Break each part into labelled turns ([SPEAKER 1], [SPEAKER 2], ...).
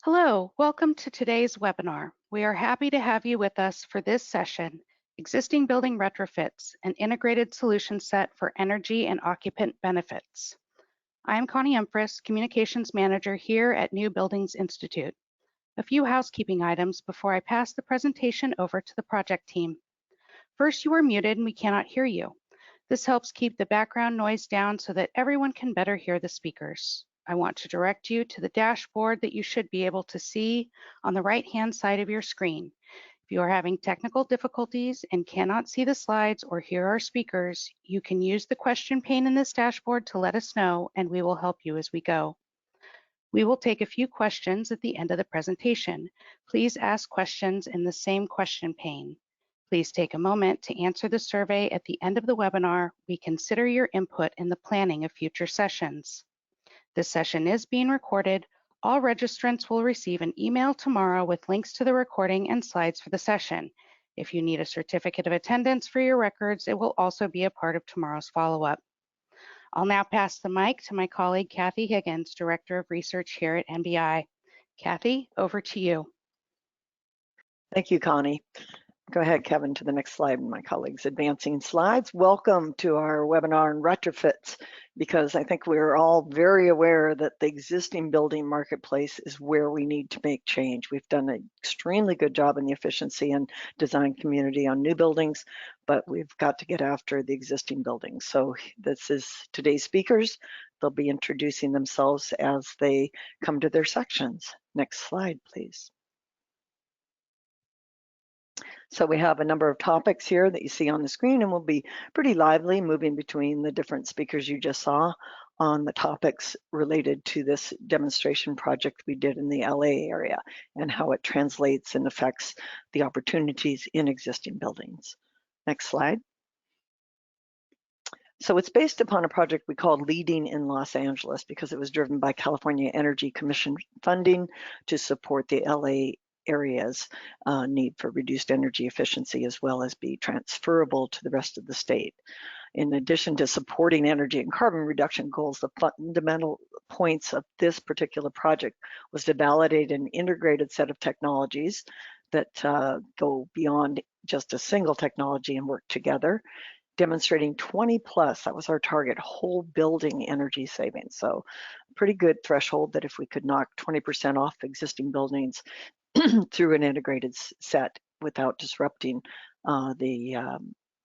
[SPEAKER 1] Hello, welcome to today's webinar. We are happy to have you with us for this session, Existing Building Retrofits, an Integrated Solution Set for Energy and Occupant Benefits. I am Connie Empress, Communications Manager here at New Buildings Institute. A few housekeeping items before I pass the presentation over to the project team. First, you are muted and we cannot hear you. This helps keep the background noise down so that everyone can better hear the speakers. I want to direct you to the dashboard that you should be able to see on the right-hand side of your screen. If you are having technical difficulties and cannot see the slides or hear our speakers, you can use the question pane in this dashboard to let us know, and we will help you as we go. We will take a few questions at the end of the presentation. Please ask questions in the same question pane. Please take a moment to answer the survey at the end of the webinar. We consider your input in the planning of future sessions. This session is being recorded. All registrants will receive an email tomorrow with links to the recording and slides for the session. If you need a certificate of attendance for your records, it will also be a part of tomorrow's follow-up. I'll now pass the mic to my colleague, Kathy Higgins, Director of Research here at NBI. Kathy, over to you.
[SPEAKER 2] Thank you, Connie. Go ahead, Kevin, to the next slide. My colleagues advancing slides. Welcome to our webinar on retrofits, because I think we're all very aware that the existing building marketplace is where we need to make change. We've done an extremely good job in the efficiency and design community on new buildings, but we've got to get after the existing buildings. So this is today's speakers. They'll be introducing themselves as they come to their sections. Next slide, please. So we have a number of topics here that you see on the screen, and we'll be pretty lively moving between the different speakers you just saw on the topics related to this demonstration project we did in the LA area and how it translates and affects the opportunities in existing buildings. Next slide. So it's based upon a project we called Leading in Los Angeles because it was driven by California Energy Commission funding to support the LA areas need for reduced energy efficiency, as well as be transferable to the rest of the state. In addition to supporting energy and carbon reduction goals, the fundamental points of this particular project was to validate an integrated set of technologies that go beyond just a single technology and work together, demonstrating 20 plus, that was our target, whole building energy savings. So pretty good threshold that if we could knock 20% off existing buildings through an integrated set without disrupting the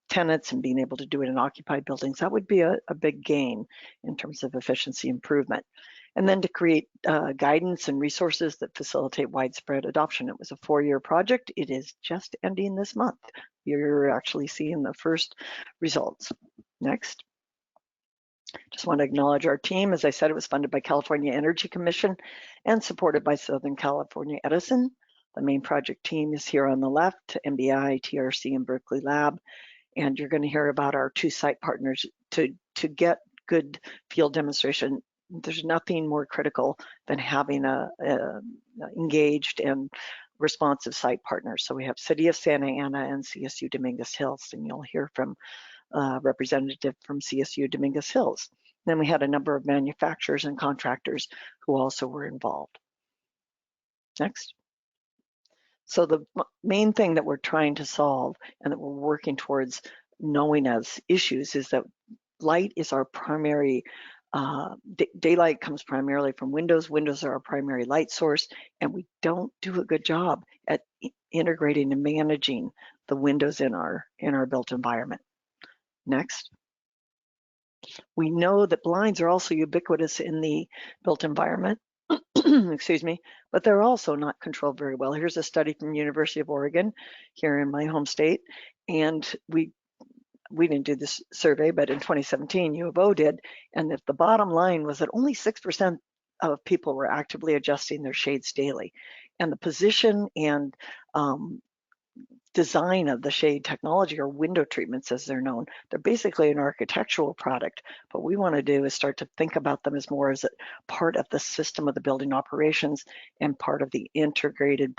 [SPEAKER 2] tenants and being able to do it in occupied buildings, that would be a big gain in terms of efficiency improvement. And then to create guidance and resources that facilitate widespread adoption. It was a 4-year project. It is just ending this month. You're actually seeing the first results. Next. Just want to acknowledge our team. As I said, it was funded by California Energy Commission and supported by Southern California Edison. The main project team is here on the left, NBI, TRC, and Berkeley Lab. And you're going to hear about our 2 site partners to get good field demonstration. There's nothing more critical than having a engaged and responsive site partners. So we have City of Santa Ana and CSU Dominguez Hills, and you'll hear from a representative from CSU Dominguez Hills. Then we had a number of manufacturers and contractors who also were involved. Next. So the main thing that we're trying to solve and that we're working towards knowing as issues is that light is our primary, daylight comes primarily from windows. Windows are our primary light source, and we don't do a good job at integrating and managing the windows in our built environment. Next. We know that blinds are also ubiquitous in the built environment. Excuse me, but they're also not controlled very well. Here's a study from University of Oregon here in my home state, and we didn't do this survey, but in 2017 U of O did, and if the bottom line was that only 6% of people were actively adjusting their shades daily, and the position and design of the shade technology, or window treatments as they're known, they're basically an architectural product. But what we want to do is start to think about them as more as a part of the system of the building operations and part of the integrated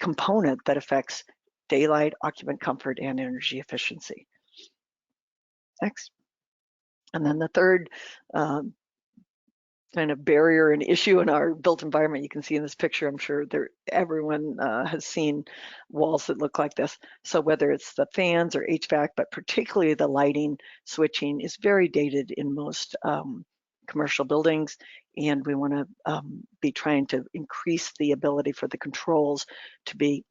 [SPEAKER 2] component that affects daylight, occupant comfort, and energy efficiency. Next. And then the third kind of barrier and issue in our built environment. You can see in this picture, I'm sure everyone has seen walls that look like this. So whether it's the fans or HVAC, but particularly the lighting switching is very dated in most commercial buildings. And we want to be trying to increase the ability for the controls to be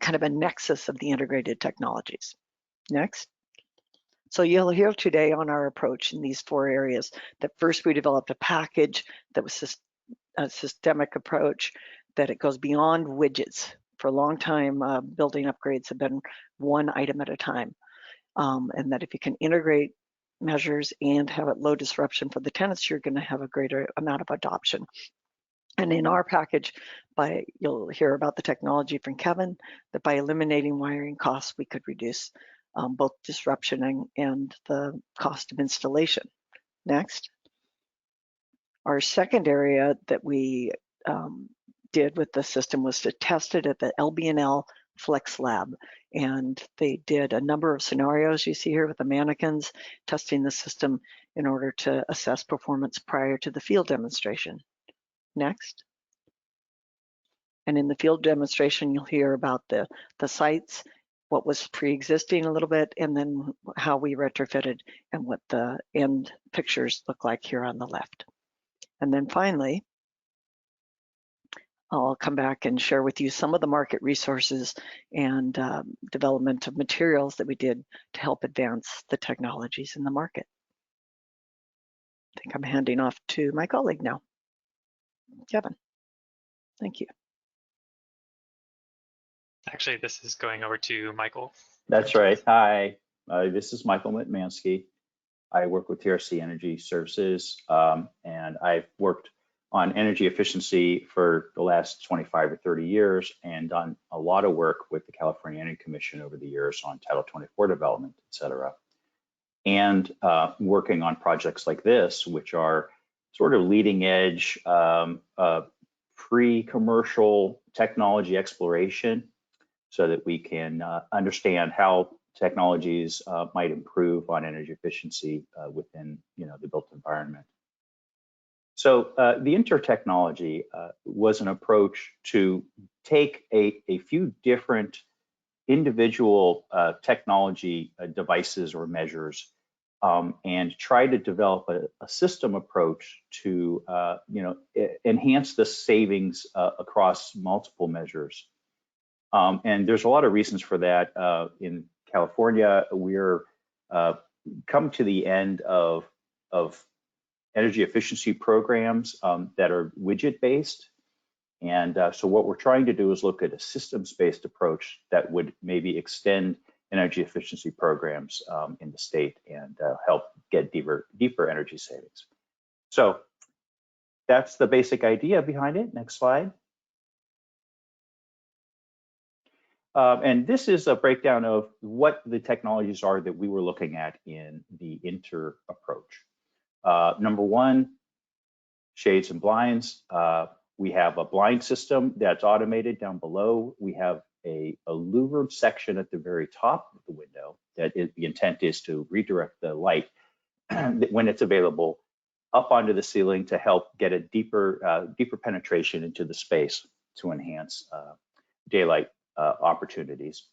[SPEAKER 2] kind of a nexus of the integrated technologies. Next. So you'll hear today on our approach in these 4 areas that first we developed a package that was a systemic approach, that it goes beyond widgets. For a long time, building upgrades have been one item at a time. And that if you can integrate measures and have it low disruption for the tenants, you're going to have a greater amount of adoption. And in our package, you'll hear about the technology from Kevin, that by eliminating wiring costs, we could reduce both disruption and the cost of installation. Next. Our second area that we did with the system was to test it at the LB&L Flex Lab. And they did a number of scenarios you see here with the mannequins, testing the system in order to assess performance prior to the field demonstration. Next. And in the field demonstration, you'll hear about the sites, what was pre-existing a little bit, and then how we retrofitted and what the end pictures look like here on the left. And then finally, I'll come back and share with you some of the market resources and development of materials that we did to help advance the technologies in the market. I think I'm handing off to my colleague now, Kevin. Thank you.
[SPEAKER 3] Actually, this is going over to Michael.
[SPEAKER 4] That's right. Hi, this is Michael Mitmansky. I work with TRC Energy Services, and I've worked on energy efficiency for the last 25 or 30 years and done a lot of work with the California Energy Commission over the years on Title 24 development, et cetera. And working on projects like this, which are sort of leading edge, pre-commercial technology exploration, so that we can understand how technologies might improve on energy efficiency within the built environment. So the intertechnology was an approach to take a few different individual technology devices or measures and try to develop a system approach to enhance the savings across multiple measures. And there's a lot of reasons for that. In California, we're come to the end of energy efficiency programs that are widget-based. And so what we're trying to do is look at a systems-based approach that would maybe extend energy efficiency programs in the state and help get deeper energy savings. So that's the basic idea behind it. Next slide. And this is a breakdown of what the technologies are that we were looking at in the Inter approach. Number 1, shades and blinds. We have a blind system that's automated down below. We have a louvered section at the very top of the window that the intent is to redirect the light when it's available up onto the ceiling to help get a deeper penetration into the space to enhance daylight opportunities.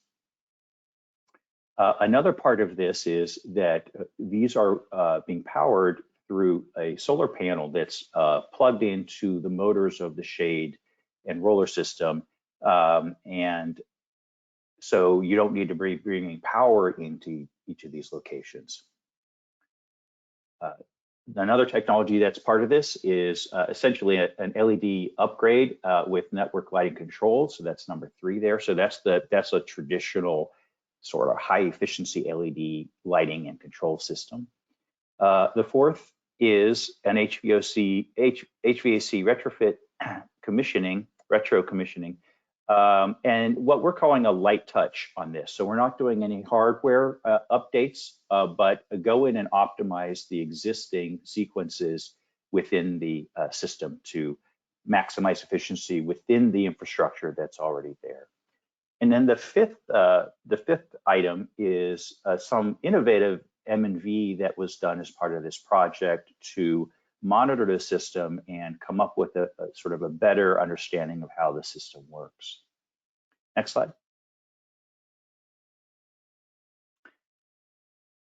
[SPEAKER 4] Another part of this is that these are being powered through a solar panel that's plugged into the motors of the shade and roller system. And so you don't need to be bringing power into each of these locations. Another technology that's part of this is essentially an LED upgrade with network lighting control. So that's number 3 there. So that's a traditional sort of high efficiency LED lighting and control system. The 4th is an HVAC retrofit commissioning, retro commissioning, and what we're calling a light touch on this. So we're not doing any hardware updates, but go in and optimize the existing sequences within the system to maximize efficiency within the infrastructure that's already there. And then the fifth item is some innovative M&V that was done as part of this project to monitor the system and come up with a sort of a better understanding of how the system works. Next slide.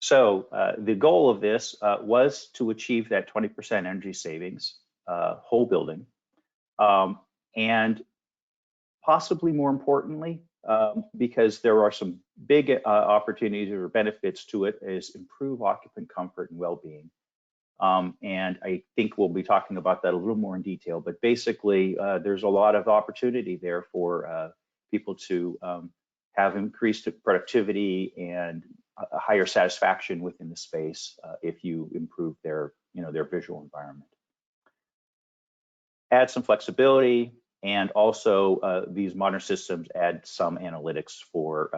[SPEAKER 4] So the goal of this was to achieve that 20% energy savings, whole building, and possibly more importantly, because there are some big opportunities or benefits to it, is improve occupant comfort and well-being. And I think we'll be talking about that a little more in detail, but basically there's a lot of opportunity there for people to have increased productivity and a higher satisfaction within the space if you improve their, their visual environment. Add some flexibility, and also these modern systems add some analytics for,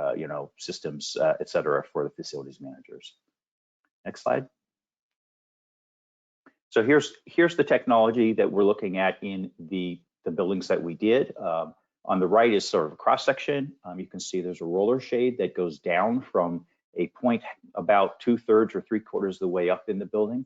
[SPEAKER 4] systems, et cetera, for the facilities managers. Next slide. So here's the technology that we're looking at in the buildings that we did. On the right is sort of a cross section. You can see there's a roller shade that goes down from a point about 2/3 or 3/4 of the way up in the building.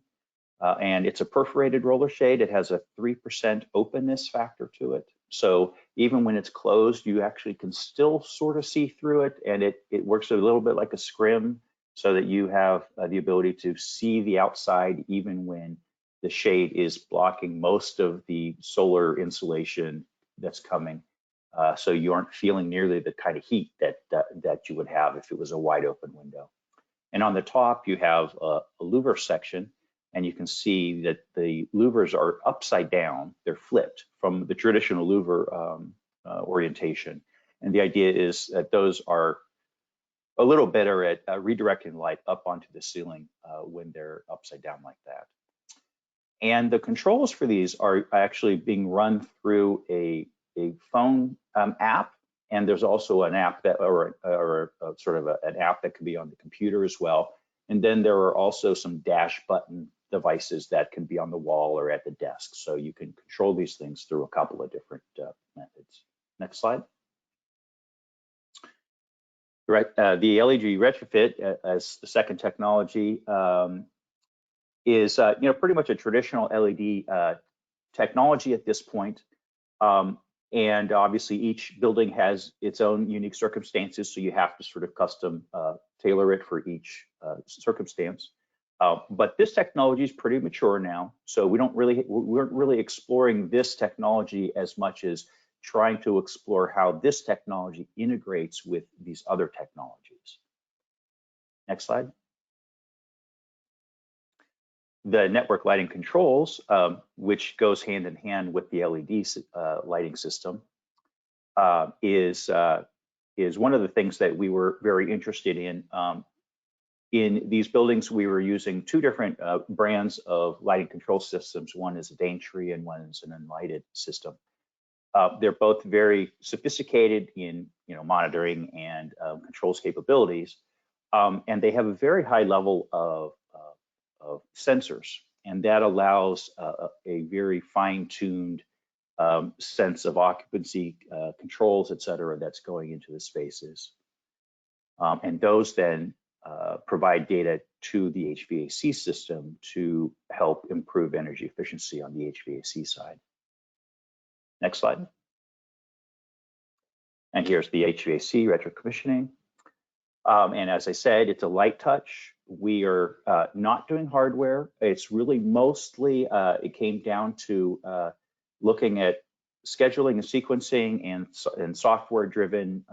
[SPEAKER 4] And it's a perforated roller shade. It has a 3% openness factor to it. So even when it's closed, you actually can still sort of see through it, and it works a little bit like a scrim, so that you have the ability to see the outside even when the shade is blocking most of the solar insulation that's coming. So you aren't feeling nearly the kind of heat that you would have if it was a wide open window. And on the top, you have a louver section, and you can see that the louvers are upside down. They're flipped from the traditional louver orientation. And the idea is that those are a little better at redirecting light up onto the ceiling when they're upside down like that. And the controls for these are actually being run through a phone app, and there's also an app that, or sort of an app that can be on the computer as well. And then there are also some dash button devices that can be on the wall or at the desk. So you can control these things through a couple of different methods. Next slide. Right, the LED retrofit as the second technology is pretty much a traditional LED technology at this point. And obviously each building has its own unique circumstances, so you have to sort of custom tailor it for each circumstance. But this technology is pretty mature now, so we weren't really exploring this technology as much as trying to explore how this technology integrates with these other technologies. Next slide. The network lighting controls, which goes hand in hand with the LED lighting system, is one of the things that we were very interested in. In these buildings, we were using two different brands of lighting control systems. One is a Daintree and one is an unlighted system. They're both very sophisticated in monitoring and controls capabilities, and they have a very high level of sensors, and that allows a very fine-tuned sense of occupancy controls, et cetera, that's going into the spaces. And those then provide data to the HVAC system to help improve energy efficiency on the HVAC side. Next slide. And here's the HVAC retrocommissioning. And as I said, it's a light touch. We are not doing hardware. It's really mostly, it came down to looking at scheduling and sequencing and software-driven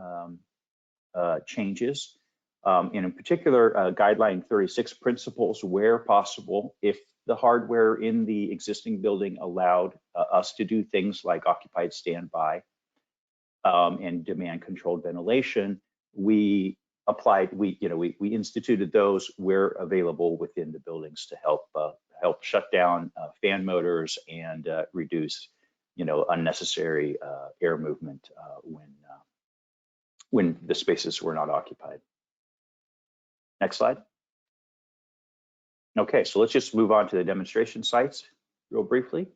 [SPEAKER 4] changes. And in particular, guideline 36 principles where possible. If the hardware in the existing building allowed us to do things like occupied standby and demand-controlled ventilation, we instituted those where available within the buildings to help shut down fan motors and reduce unnecessary air movement when the spaces were not occupied. Next slide. Okay, so let's just move on to the demonstration sites real briefly.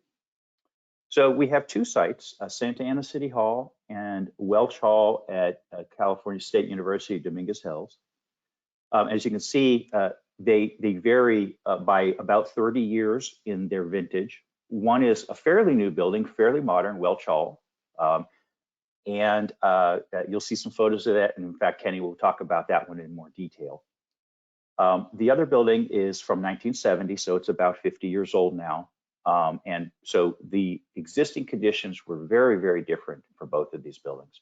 [SPEAKER 4] So we have two sites, Santa Ana City Hall and Welch Hall at California State University, Dominguez Hills. As you can see, They vary by about 30 years in their vintage. One is a fairly new building, fairly modern, Welch Hall. And you'll see some photos of that. And in fact, Kenny will talk about that one in more detail. The other building is from 1970, so it's about 50 years old now. And so the existing conditions were very, very different for both of these buildings.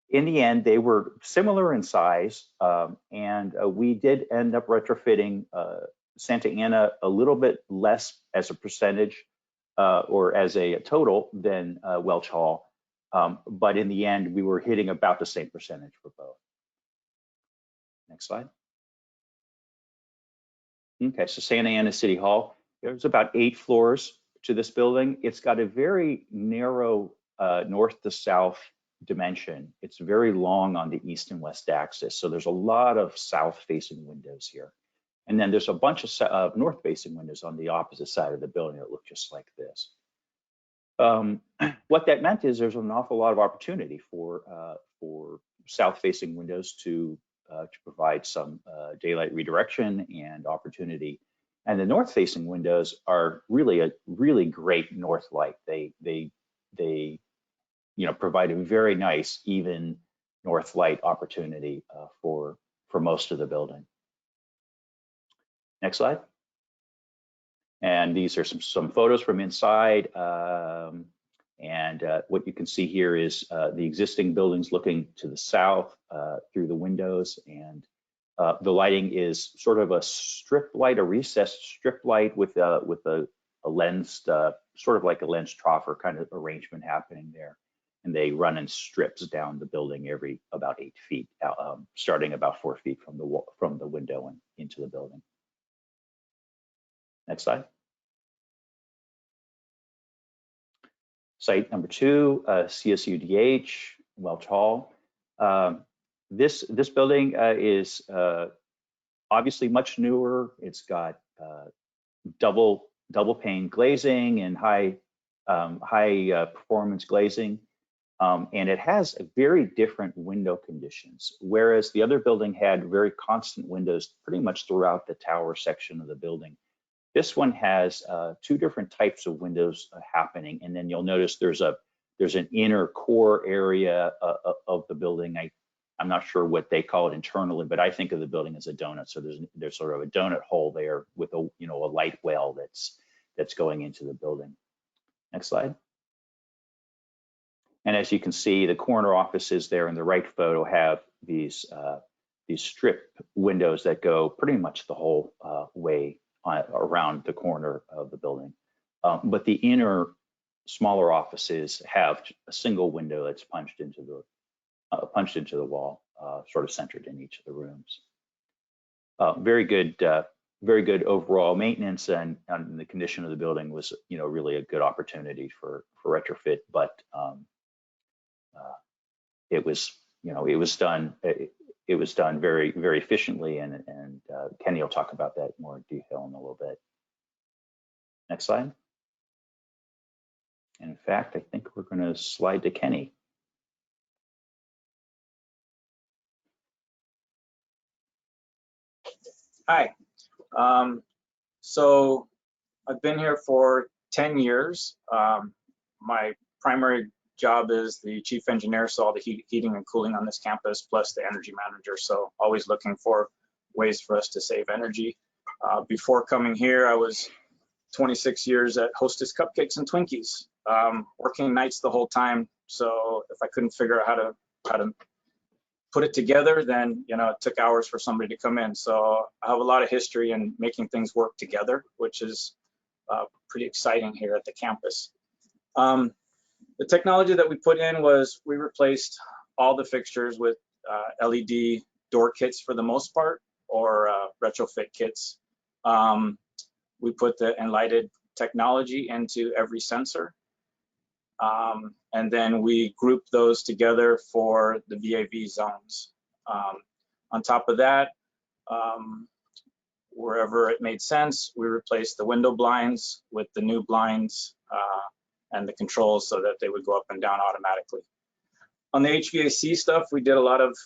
[SPEAKER 4] In the end, they were similar in size, and we did end up retrofitting Santa Ana a little bit less as a percentage or as a total than Welch Hall. But in the end, we were hitting about the same percentage for both. Next slide. Okay, so Santa Ana City Hall, there's about 8 floors to this building. It's got a very narrow north to south dimension. It's very long on the east and west axis. So there's a lot of south facing windows here. And then there's a bunch of north facing windows on the opposite side of the building that look just like this. What that meant is there's an awful lot of opportunity for south facing windows to provide some daylight redirection and opportunity. And the north facing windows are really a really great north light. They provide a very nice even north light opportunity for most of the building. Next slide. And these are some photos from inside. And what you can see here is the existing buildings looking to the south through the windows. And the lighting is sort of a strip light, a recessed strip light with a lensed, sort of like a lens troffer kind of arrangement happening there. And they run in strips down the building every about 8 feet, starting about 4 feet from the window and into the building. Next slide. Site number 2, CSUDH, Welch Hall. This building is obviously much newer. It's got double pane glazing and high performance glazing. And it has very different window conditions, whereas the other building had very constant windows pretty much throughout the tower section of the building. This one has 2 different types of windows happening, and then you'll notice there's an inner core area of the building. I'm not sure what they call it internally, but I think of the building as a donut. So there's sort of a donut hole there with a light well that's going into the building. Next slide. And as you can see, the corner offices there in the right photo have these strip windows that go pretty much the whole way around the corner of the building. But the inner smaller offices have a single window that's punched into the wall, sort of centered in each of the rooms. Very good overall maintenance, and the condition of the building was really a good opportunity for retrofit, but it was done very, very efficiently, and Kenny will talk about that more in detail in a little bit. Next slide. And in fact, I think we're going to slide to Kenny.
[SPEAKER 5] Hi. So I've been here for 10 years. My primary job is the chief engineer, so all the heating and cooling on this campus, plus the energy manager. So always looking for ways for us to save energy. Before coming here, I was 26 years at Hostess Cupcakes and Twinkies, working nights the whole time. So if I couldn't figure out how to put it together, then it took hours for somebody to come in. So I have a lot of history in making things work together, which is pretty exciting here at the campus. The technology that we put in was we replaced all the fixtures with LED door kits for the most part, or retrofit kits. We put the Enlighted technology into every sensor. And then we grouped those together for the VAV zones. On top of that, wherever it made sense, we replaced the window blinds with the new blinds and the controls so that they would go up and down automatically. On the HVAC stuff, we did a lot of,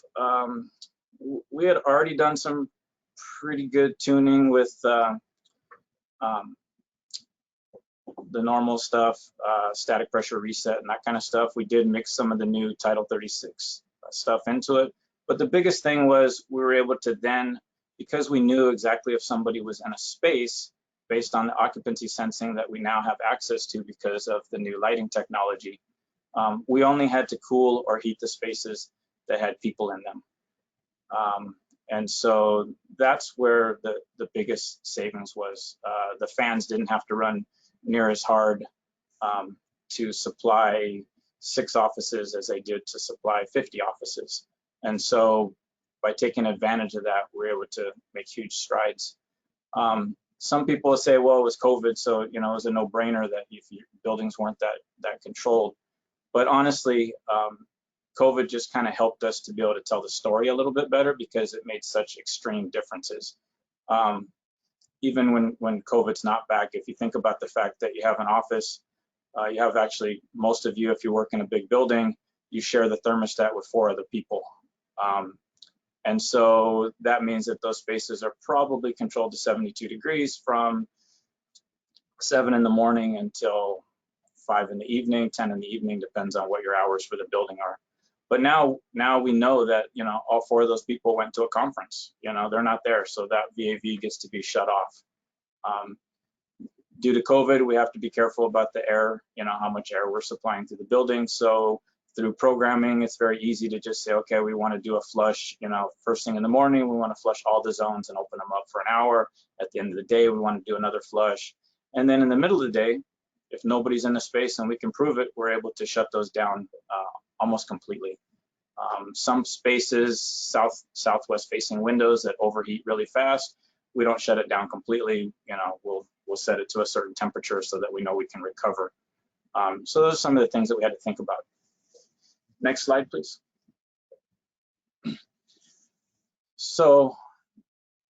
[SPEAKER 5] we had already done some pretty good tuning with the normal stuff, static pressure reset and that kind of stuff. We did mix some of the new Title 36 stuff into it. But the biggest thing was we were able to then, because we knew exactly if somebody was in a space based on the occupancy sensing that we now have access to because of the new lighting technology, we only had to cool or heat the spaces that had people in them. And so that's where the biggest savings was. The fans didn't have to run near as hard to supply 6 offices as they did to supply 50 offices. And so by taking advantage of that, we're able to make huge strides. Some people say, well, it was COVID, so it was a no-brainer that if your buildings weren't that controlled. But honestly, COVID just kind of helped us to be able to tell the story a little bit better because it made such extreme differences. Even when COVID's not back, if you think about the fact that you have an office, you have actually, most of you, if you work in a big building, you share the thermostat with 4 other people. And so that means that those spaces are probably controlled to 72 degrees from 7 in the morning until 5 in the evening, 10 in the evening, depends on what your hours for the building are. But now we know that, all 4 of those people went to a conference, they're not there. So that VAV gets to be shut off. Due to COVID, we have to be careful about the air, how much air we're supplying to the building. So through programming, it's very easy to just say, okay, we want to do a flush, first thing in the morning, we want to flush all the zones and open them up for an hour. At the end of the day, we want to do another flush. And then in the middle of the day, if nobody's in the space and we can prove it, we're able to shut those down almost completely. Some spaces, southwest facing windows that overheat really fast, we don't shut it down completely. We'll set it to a certain temperature so that we know we can recover. So those are some of the things that we had to think about. Next slide, please. So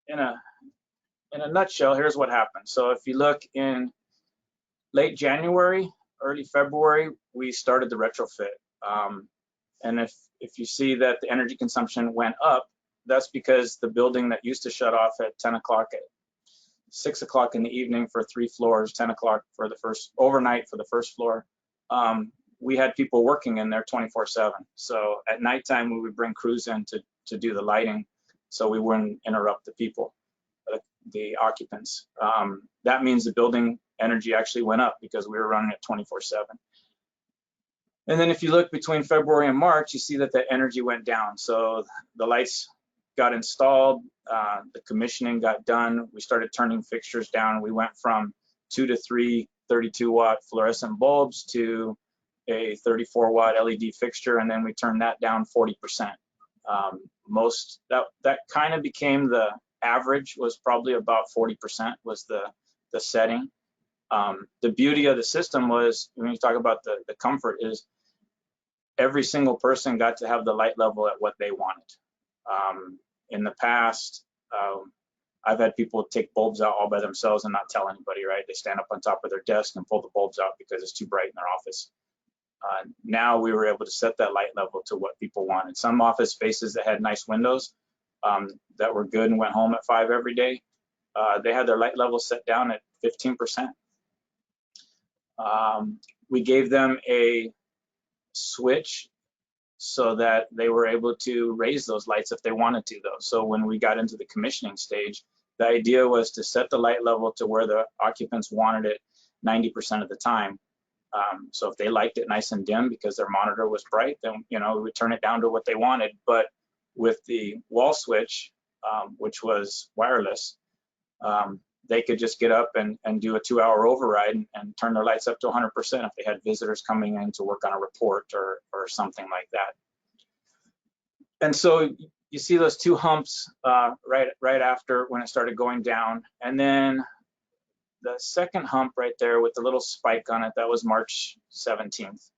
[SPEAKER 5] in a nutshell, here's what happened. So if you look in late January, early February, we started the retrofit. And if you see that the energy consumption went up, that's because the building that used to shut off at 10 o'clock at 6 o'clock in the evening for 3 floors, 10 o'clock for the first overnight for the first floor, we had people working in there 24/7. So at nighttime, we would bring crews in to do the lighting so we wouldn't interrupt the people, the occupants. That means the building energy actually went up because we were running it 24/7. And then if you look between February and March, you see that the energy went down. So the lights got installed, the commissioning got done. We started turning fixtures down. We went from 2 to 3 32-watt fluorescent bulbs to a 34-watt LED fixture, and then we turned that down 40%. That kind of became the average, was probably about 40% was the setting. The beauty of the system was, when you talk about the comfort, is every single person got to have the light level at what they wanted. In the past, I've had people take bulbs out all by themselves and not tell anybody, right? They stand up on top of their desk and pull the bulbs out because it's too bright in their office. Now we were able to set that light level to what people wanted. Some office spaces that had nice windows that were good and went home at 5 every day, they had their light level set down at 15%. We gave them a switch so that they were able to raise those lights if they wanted to, though. So when we got into the commissioning stage, the idea was to set the light level to where the occupants wanted it 90% of the time. So if they liked it nice and dim because their monitor was bright, then we would turn it down to what they wanted. But with the wall switch, which was wireless, they could just get up and do a 2-hour override and turn their lights up to 100% if they had visitors coming in to work on a report or something like that. And so you see those 2 humps right after when it started going down. And then the second hump right there with the little spike on it, that was March 17th,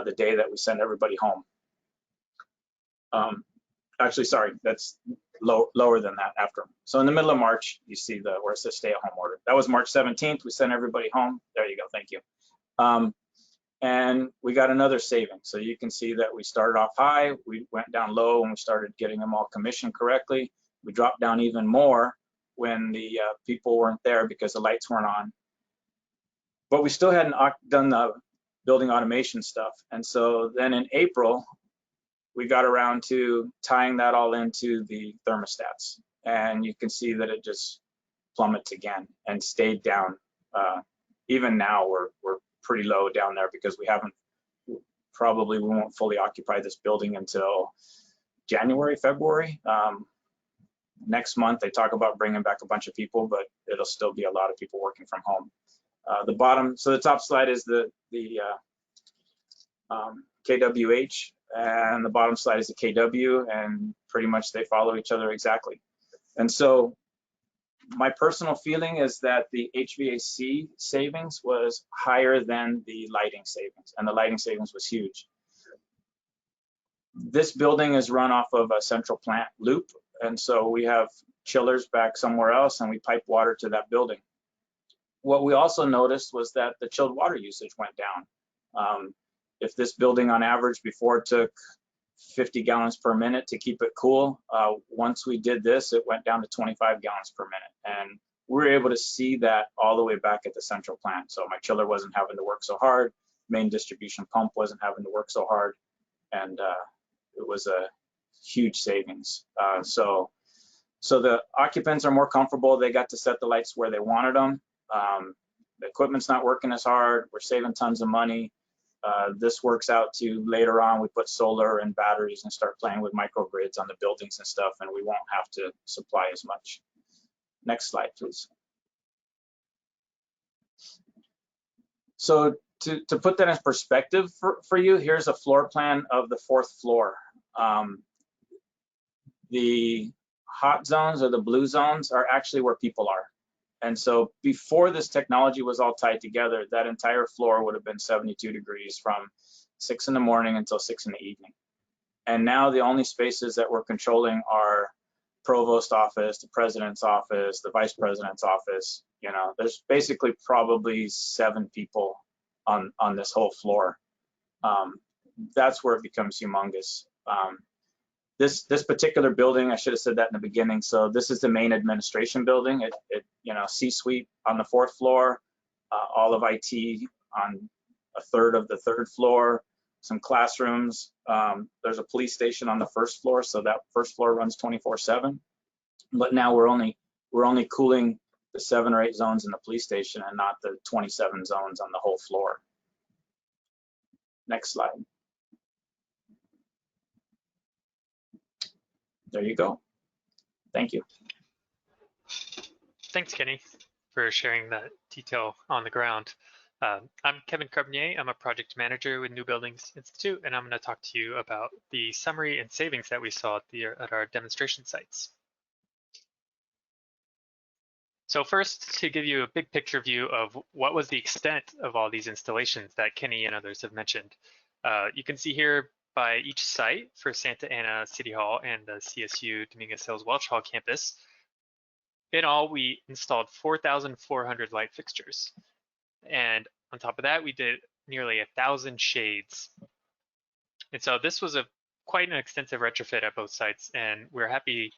[SPEAKER 5] the day that we sent everybody home. Actually, sorry, that's lower than that after. So in the middle of March, you see where it says stay at home order. That was March 17th. We sent everybody home. There you go. Thank you. And we got another saving. So you can see that we started off high. We went down low and we started getting them all commissioned correctly. We dropped down even more when the people weren't there because the lights weren't on. But we still hadn't done the building automation stuff. And so then in April, we got around to tying that all into the thermostats. And you can see that it just plummets again and stayed down. Even now, we're pretty low down there because we won't fully occupy this building until January, February. Next month, they talk about bringing back a bunch of people, but it'll still be a lot of people working from home. The top slide is the KWH, and the bottom slide is the KW, and pretty much they follow each other exactly. And so my personal feeling is that the HVAC savings was higher than the lighting savings, and the lighting savings was huge. This building is run off of a central plant loop, and so we have chillers back somewhere else, and we pipe water to that building. What we also noticed was that the chilled water usage went down. If this building on average before took 50 gallons per minute to keep it cool, once we did this, it went down to 25 gallons per minute. And we were able to see that all the way back at the central plant. So my chiller wasn't having to work so hard, main distribution pump wasn't having to work so hard, and it was a huge savings. So the occupants are more comfortable. They got to set the lights where they wanted them. The equipment's not working as hard. We're saving tons of money. This works out to later on, we put solar and batteries and start playing with microgrids on the buildings and stuff, and we won't have to supply as much. Next slide, please. So to put that in perspective for you, here's a floor plan of the 4th floor. The hot zones or the blue zones are actually where people are. And so before this technology was all tied together, that entire floor would have been 72 degrees from 6 in the morning until 6 in the evening. And now the only spaces that we're controlling are provost office, the president's office, the vice president's office. You know, there's basically probably 7 people on this whole floor. That's where it becomes humongous. This particular building, I should have said that in the beginning. So this is the main administration building. It C-suite on the 4th floor, all of IT on a third of the 3rd floor, some classrooms. There's a police station on the 1st floor, so that 1st floor runs 24/7. But now we're only cooling the 7 or 8 zones in the police station and not the 27 zones on the whole floor. Next slide. There you go. Thank you.
[SPEAKER 3] Thanks, Kenny, for sharing that detail on the ground. I'm Kevin Carbier. I'm a project manager with New Buildings Institute, and I'm going to talk to you about the summary and savings that we saw at our demonstration sites. So first, to give you a big picture view of what was the extent of all these installations that Kenny and others have mentioned. You can see here by each site for Santa Ana City Hall and the CSU Dominguez Hills Welch Hall campus. In all, we installed 4,400 light fixtures. And on top of that, we did nearly 1,000 shades. And so this was quite an extensive retrofit at both sites, and we're happy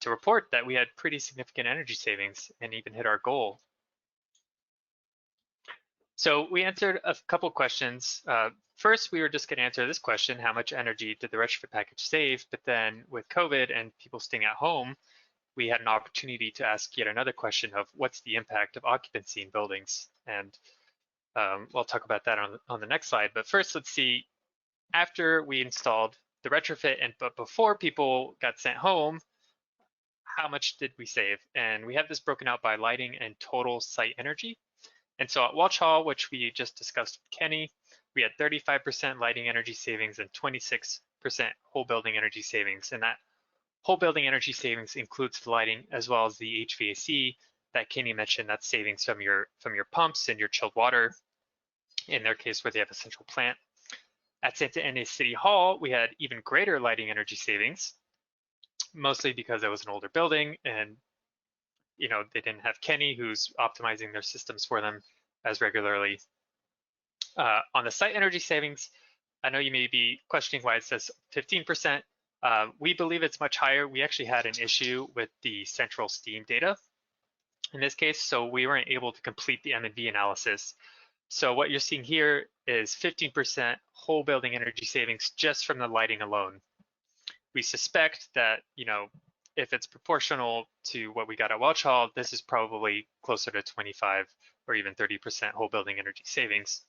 [SPEAKER 3] to report that we had pretty significant energy savings and even hit our goal. So we answered a couple questions. First, we were just going to answer this question: how much energy did the retrofit package save? But then with COVID and people staying at home, we had an opportunity to ask yet another question of what's the impact of occupancy in buildings? And we'll talk about that on the next slide. But first, let's see, after we installed the retrofit but before people got sent home, how much did we save? And we have this broken out by lighting and total site energy. And so at Welch Hall, which we just discussed with Kenny, we had 35% lighting energy savings and 26% whole building energy savings. And that whole building energy savings includes the lighting as well as the HVAC that Kenny mentioned. That's savings from your pumps and your chilled water, in their case where they have a central plant. At Santa Ana City Hall, we had even greater lighting energy savings, mostly because it was an older building and they didn't have Kenny, who's optimizing their systems for them as regularly. On the site energy savings, I know you may be questioning why it says 15%. We believe it's much higher. We actually had an issue with the central steam data in this case, so we weren't able to complete the M&V analysis. So what you're seeing here is 15% whole building energy savings just from the lighting alone. We suspect that, if it's proportional to what we got at Welch Hall, this is probably closer to 25 or even 30% whole building energy savings,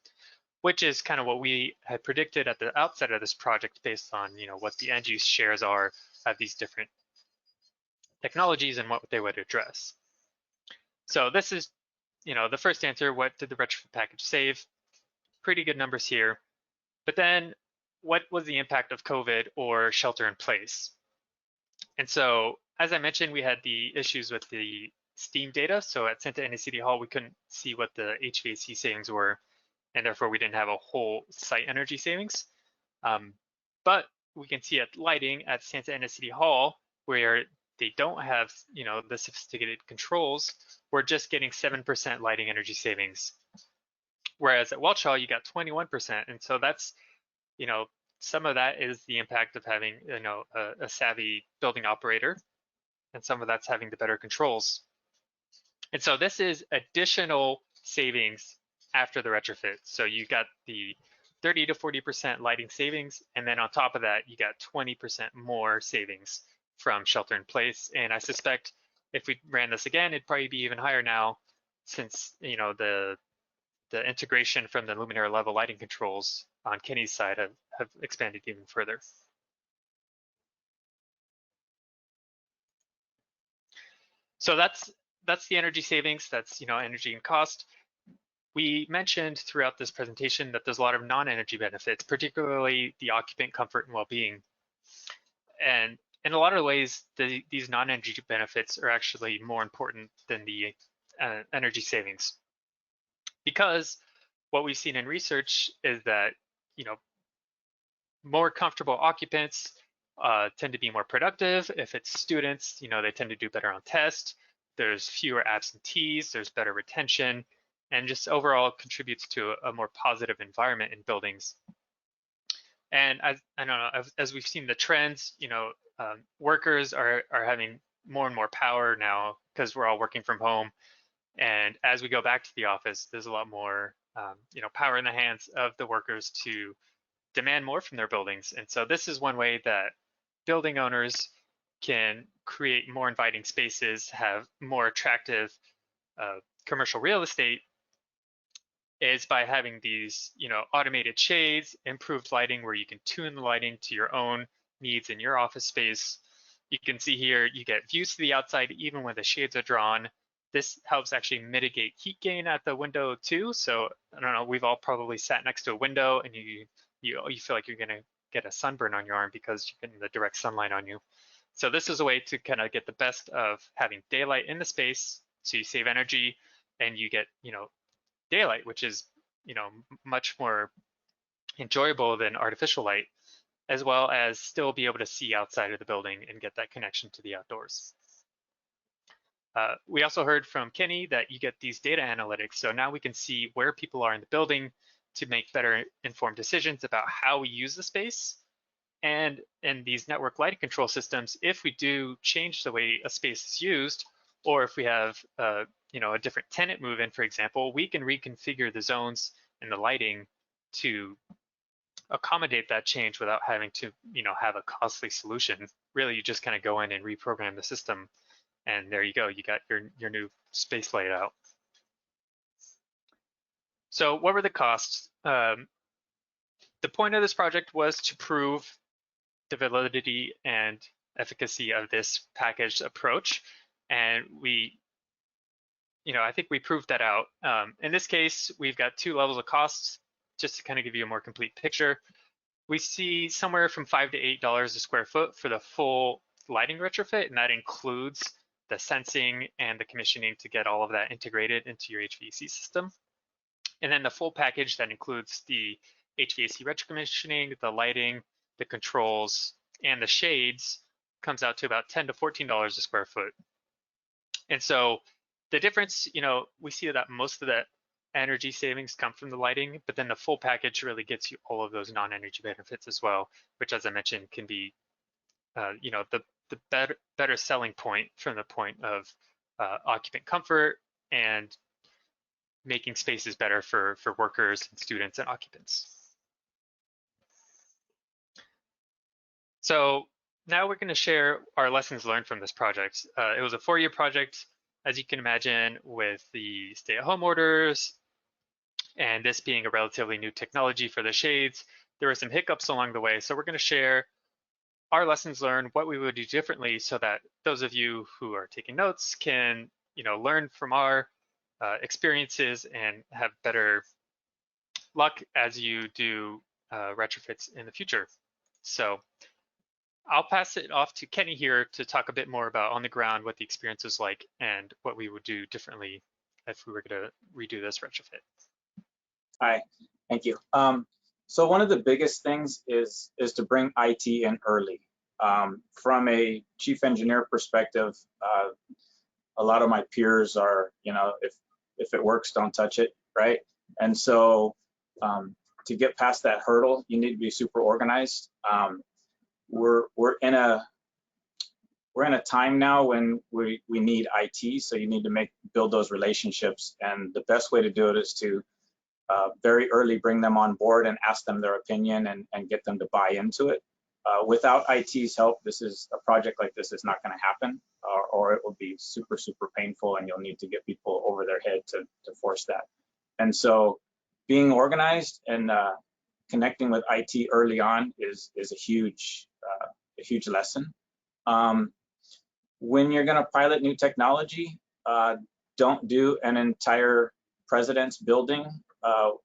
[SPEAKER 3] which is kind of what we had predicted at the outset of this project based on, what the end use shares are of these different technologies and what they would address. So this is, the first answer, what did the retrofit package save? Pretty good numbers here. But then what was the impact of COVID or shelter in place? And so, as I mentioned, we had the issues with the steam data. So at Santa Ana City Hall, we couldn't see what the HVAC savings were, and therefore we didn't have a whole site energy savings. But we can see at lighting at Santa Ana City Hall, where they don't have, the sophisticated controls, we're just getting 7% lighting energy savings. Whereas at Welch Hall, you got 21%. And so that's, some of that is the impact of having, a savvy building operator, and some of that's having the better controls. And so this is additional savings after the retrofit. So you got the 30 to 40% lighting savings, and then on top of that, you got 20% more savings from shelter in place. And I suspect if we ran this again, it'd probably be even higher now, since the integration from the luminaire level lighting controls on Kenny's side have expanded even further. So that's the energy savings. That's energy and cost. We mentioned throughout this presentation that there's a lot of non-energy benefits, particularly the occupant comfort and well-being. And in a lot of ways, these non-energy benefits are actually more important than the energy savings, because what we've seen in research is that more comfortable occupants tend to be more productive. If it's students, they tend to do better on tests. There's fewer absentees, there's better retention, and just overall contributes to a more positive environment in buildings. And I don't know, as we've seen the trends, workers are having more and more power now because we're all working from home. And as we go back to the office, there's a lot more, power in the hands of the workers to demand more from their buildings. And so this is one way that building owners can create more inviting spaces, have more attractive commercial real estate, is by having these, automated shades, improved lighting where you can tune the lighting to your own needs in your office space. You can see here, you get views to the outside even when the shades are drawn. This helps actually mitigate heat gain at the window too. So I don't know, we've all probably sat next to a window and you feel like you're gonna get a sunburn on your arm because you're getting the direct sunlight on you. So this is a way to kind of get the best of having daylight in the space, so you save energy and you get, daylight, which is, much more enjoyable than artificial light, as well as still be able to see outside of the building and get that connection to the outdoors. We also heard from Kenny that you get these data analytics. So now we can see where people are in the building to make better informed decisions about how we use the space. And in these network lighting control systems, if we do change the way a space is used, or if we have a different tenant move in, for example, we can reconfigure the zones and the lighting to accommodate that change without having to have a costly solution. Really, you just kind of go in and reprogram the system, and there you go, you got your new space laid out. So what were the costs? The point of this project was to prove the validity and efficacy of this packaged approach, and I think we proved that out. In this case, we've got two levels of costs, just to kind of give you a more complete picture. We see somewhere from $5 to $8 a square foot for the full lighting retrofit, and that includes the sensing and the commissioning to get all of that integrated into your HVAC system. And then the full package that includes the HVAC retrocommissioning, the lighting, the controls, and the shades comes out to about $10 to $14 a square foot. And so the difference, we see that most of that energy savings come from the lighting, but then the full package really gets you all of those non-energy benefits as well, which, as I mentioned, can be the better selling point from the point of occupant comfort and making spaces better for workers and students and occupants. So now we're going to share our lessons learned from this project. It was a 4-year project, as you can imagine, with the stay-at-home orders, and this being a relatively new technology for the shades. There were some hiccups along the way, so we're going to share our lessons learned, what we would do differently, so that those of you who are taking notes can, learn from our experiences and have better luck as you do retrofits in the future. So I'll pass it off to Kenny here to talk a bit more about on the ground what the experience was like and what we would do differently if we were going to redo this retrofit.
[SPEAKER 5] Hi, thank you. So one of the biggest things is to bring IT in early. From a chief engineer perspective, a lot of my peers are, if it works, don't touch it, right? And so to get past that hurdle, you need to be super organized. We're in a time now when we need IT, so you need to build those relationships, and the best way to do it is to very early bring them on board and ask them their opinion and get them to buy into it. Without IT's help, a project like this is not going to happen, or it will be super, super painful, and you'll need to get people over their head to force that. And so being organized and connecting with IT early on is a huge lesson. When you're going to pilot new technology, don't do an entire president's building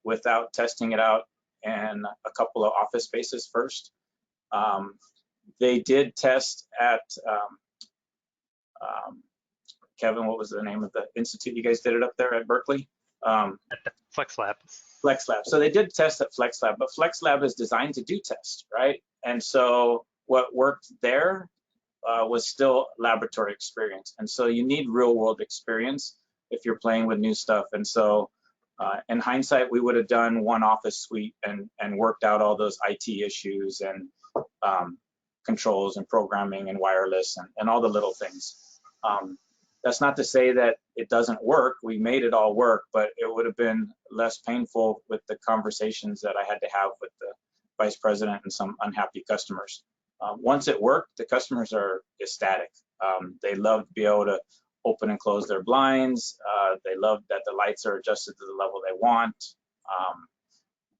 [SPEAKER 5] without testing it out in a couple of office spaces first. They did test at, Kevin, what was the name of the institute you guys did it up there at Berkeley?
[SPEAKER 3] Flex Lab.
[SPEAKER 5] Flex Lab. So they did test at Flex Lab, but Flex Lab is designed to do tests, right? And so what worked there was still laboratory experience. And so you need real world experience if you're playing with new stuff. And so in hindsight, we would have done one office suite and worked out all those IT issues and controls and programming and wireless and all the little things. That's not to say that it doesn't work. We made it all work, but it would have been less painful with the conversations that I had to have with the vice president and some unhappy customers. Once it worked, the customers are ecstatic. They love to be able to open and close their blinds. They love that the lights are adjusted to the level they want.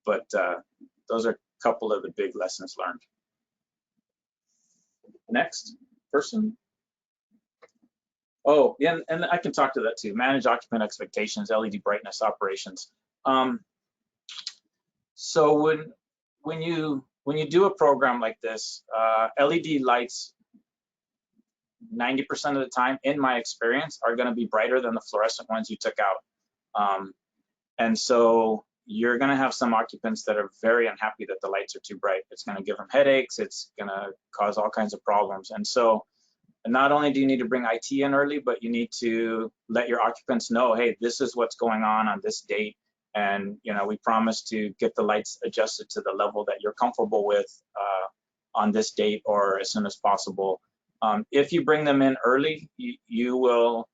[SPEAKER 5] But those are a couple of the big lessons learned. Next person. Oh, yeah, and I can talk to that too. Manage occupant expectations, LED brightness operations. So when you do a program like this, LED lights 90% of the time, in my experience, are going to be brighter than the fluorescent ones you took out. And so you're going to have some occupants that are very unhappy that the lights are too bright. It's going to give them headaches. It's going to cause all kinds of problems. And so not only do you need to bring IT in early, but you need to let your occupants know, hey, this is what's going on this date. And we promise to get the lights adjusted to the level that you're comfortable with on this date or as soon as possible. If you bring them in early, you will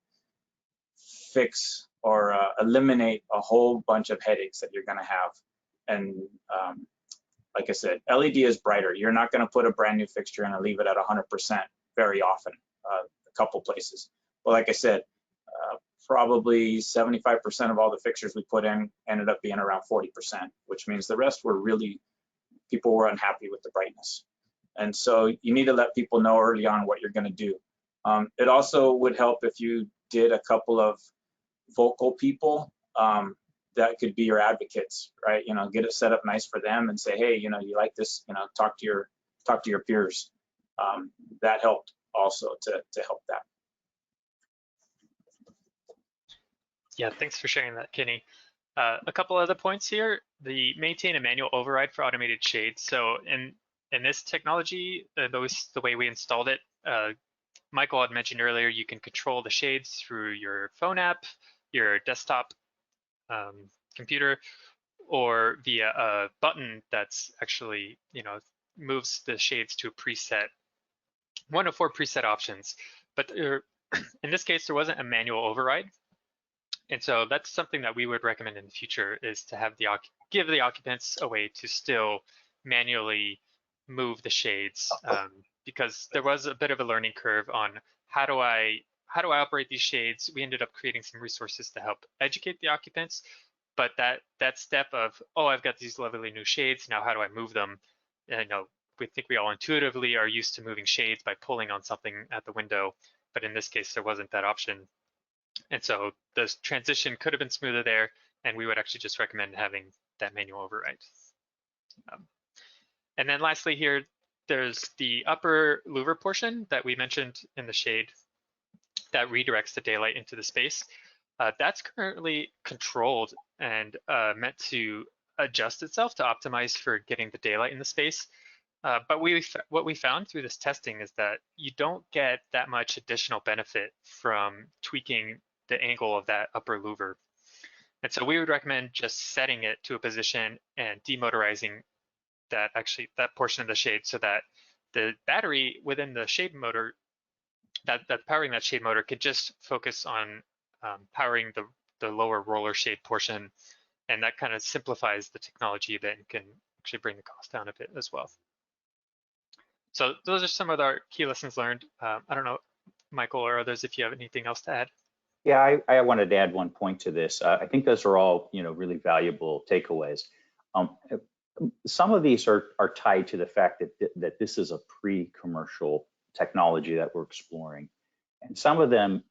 [SPEAKER 5] fix or eliminate a whole bunch of headaches that you're going to have. And like I said, LED is brighter. You're not going to put a brand new fixture in and leave it at 100% very often, a couple places. But like I said, probably 75% of all the fixtures we put in ended up being around 40%, which means the rest were people were unhappy with the brightness. And so you need to let people know early on what you're going to do. It also would help if you did a couple of vocal people that could be your advocates, right? Get it set up nice for them and say, hey, you like this, talk to your peers. That helped also to help that.
[SPEAKER 3] Yeah, thanks for sharing that, Kenny. A couple other points here. The maintain a manual override for automated shades. So in this technology, the way we installed it, Michael had mentioned earlier, you can control the shades through your phone app, your desktop computer, or via a button that's actually, moves the shades to a preset one of 4 preset options, but in this case, there wasn't a manual override. And so that's something that we would recommend in the future, is to have give the occupants a way to still manually move the shades, because there was a bit of a learning curve on how do I operate these shades. We ended up creating some resources to help educate the occupants, but that step of, oh, I've got these lovely new shades, now how do I move them? And we think we all intuitively are used to moving shades by pulling on something at the window, but in this case, there wasn't that option. And so the transition could have been smoother there, and we would actually just recommend having that manual override. And then lastly here, there's the upper louver portion that we mentioned in the shade that redirects the daylight into the space. That's currently controlled and meant to adjust itself to optimize for getting the daylight in the space. But what we found through this testing is that you don't get that much additional benefit from tweaking the angle of that upper louver. And so we would recommend just setting it to a position and demotorizing that portion of the shade, so that the battery within the shade motor, that powering that shade motor, could just focus on powering the lower roller shade portion. And that kind of simplifies the technology a bit and can actually bring the cost down a bit as well. So those are some of our key lessons learned. I don't know, Michael or others, if you have anything else to add.
[SPEAKER 4] Yeah, I wanted to add one point to this. I think those are all, really valuable takeaways. Some of these are tied to the fact that this is a pre-commercial technology that we're exploring, and some of them,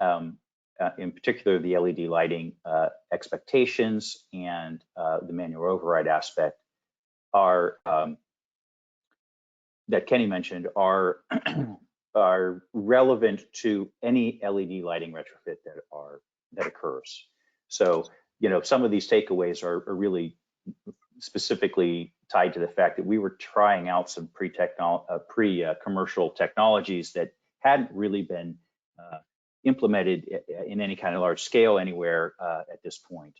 [SPEAKER 4] in particular, the LED lighting expectations and the manual override aspect, are that Kenny mentioned, are are relevant to any LED lighting retrofit that occurs. So, some of these takeaways are really specifically tied to the fact that we were trying out some pre-commercial technologies that hadn't really been implemented in any kind of large scale anywhere at this point.